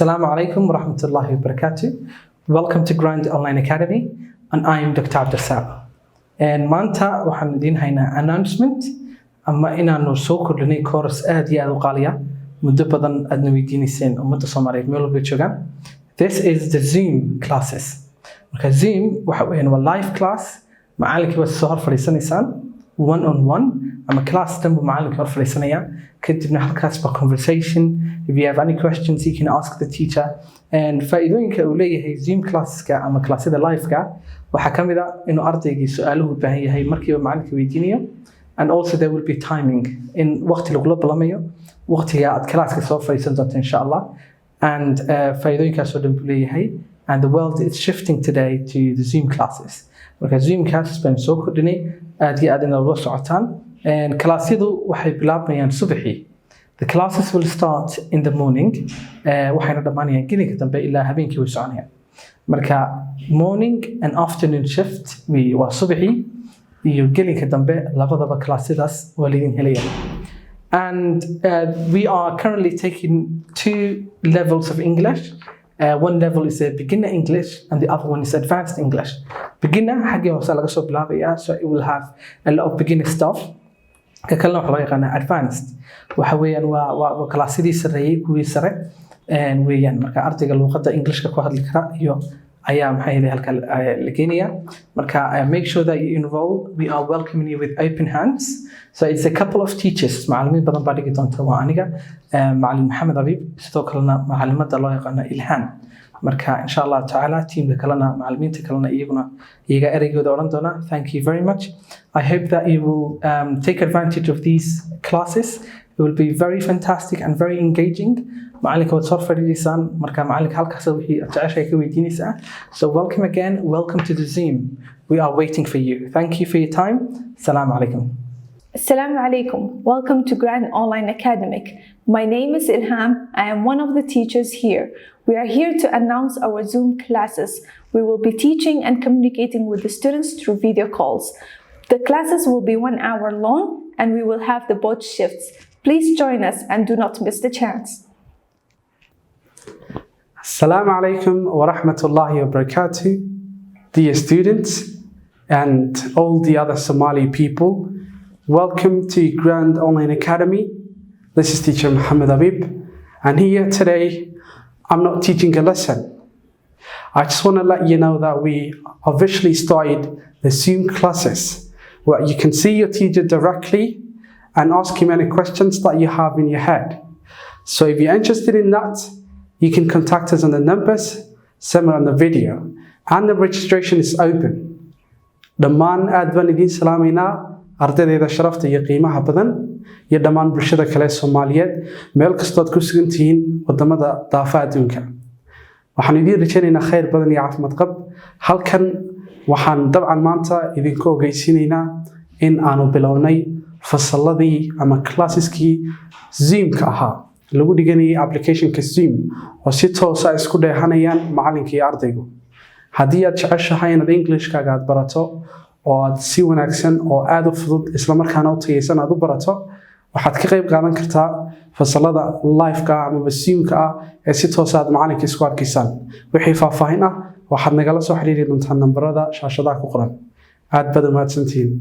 Assalamu alaikum wa rahmatullahi wa barakatuh. Welcome to Grand Online Academy, and I am Dr. Abdulsab. And maanta waxaan idiin haynaa announcement ama inaanu soo kordhinay course aad iyo aad u qaaliya muddo badan aadna weydiinayseen ummadda Soomaaliyeed meel walba joogaan. This is the Zoom classes. Marka Zoom waxa weeyaan waa live class, macallinkii waad soo hor fadhiisanaysaan one on one ama class dhan buu macallinkii hor fadhiisanaya kadibna halkaas baa conversation. If you have any questions, you can ask the teacher. And faa'iidooyinka uu leeyahay Zoom classeska ama classyada live-ka waxaa ka mid ah inuu ardaygii su'aaluhu u baahan yahay markiiba macallinka weydiinayo. And also there will be timing in waqti lagula balamayo waqtiga aad classka soo fadhiisan doonto insha Allah. And faa'iidooyinkaas oo dhan buu leeyahay. And the world is shifting today to the Zoom classes. Marka Zoom classes baan soo kordhinay aad iyo aad in la socotaan. And classyadu waxay bilaabayaan subaxii. The classes will start in the morning. Waxayna dhamaanayaan gelinka dambe ilaa habeenkii way soconayaan. Marka morning and afternoon shift waa subaxii iyo gelinka dambe labadaba classyadaas waa laydin helaya. And we are currently taking 2 levels of English. One level is a beginner English and the other one is advanced English. Beginner xagga hoose laga soo bilaabaya, so it will have a lot of beginner stuff. Ka kalena waxa loo yaqaanaa advanced. Waxa weeyaan waa classyadii sareeyay kuwii sare weeyaan marka ardayga luqadda Englishka ku hadli kara iyo ayaa maxay yahay halka la geenaya. Marka make sure that you enroll. We are welcoming you with open hands. So it's a couple of teachers. Macallimiin badan baa dhigi doonta waa aniga macallin Maxamed Habib sidoo kalena macallimada loo yaqaano Ilhaan. Marka insha Allah ta'ala teamka kalena macallimiinta kalena iyaga eraygooda oran doona. Thank you very much. I hope that you will take advantage of these classes. It will be very fantastic and very engaging. Macallinka waad soo fadhiisaan marka macallinka halkaas wixii aad jeceshahay ka weydiinaysaa. So welcome again. Welcome to the Zoom. We are waiting for you. Thank you for your time. Assalamu alaikum. Assalamu alaikum. Welcome to Grand Online Academic. My name is Ilham. I am one of the teachers here. We are here to announce our Zoom classes. We will be teaching and communicating with the students through video calls. The classes will be 1 hour long and we will have the both shifts. Please join us and do not miss the chance. Assalamu alaikum wa rahmatullahi wa barakatuh. Dear students and all the other Somali people, welcome to Grand Online Academy. This is teacher Muhammad Habib, and here today I'm not teaching a lesson. I just want to let you know that we officially started the Zoom classes where you can see your teacher directly and ask him any questions that you have in your head. So if you're interested in that, you can contact us on the numbers somewhere on the video, and the registration is open. Dhammaan aad baan idiin salaameynaa ardayda sharafta iyo qiimaha badan iyo dhammaan bulshada kale Soomaaliyeed meel kasta aad ku sugan tihiin wadamada daafaha adduunka. Waxaan idiin rajaynaynaa khayr badan iyo caafimaad qab. Halkan waxaan dabcan maanta idinku ogeysiinaynaa in aanu bilownay fasalladii ama classeski Zoom-ka ahaa lagu dhiganayay applicationka Zoom oo si toos ah isku dheehanayaan macallinka iyo ardaygu. Haddii aad jeceshahay inaad Englishkaaga aad barato oo aad si wanaagsan oo aad u fudud isla markaana u tayeysan aad u barato, waxaad ka qayb qaadan kartaa fasallada live-ka ama Zoom-ka ah ee si toos ah aad macallinka isku arkaysaan. Wixii faahfaahin ah waxaad nagala soo xiriiri doontaan nambarada shaashadaha ku qoran. Aad baad u mahadsantihiin.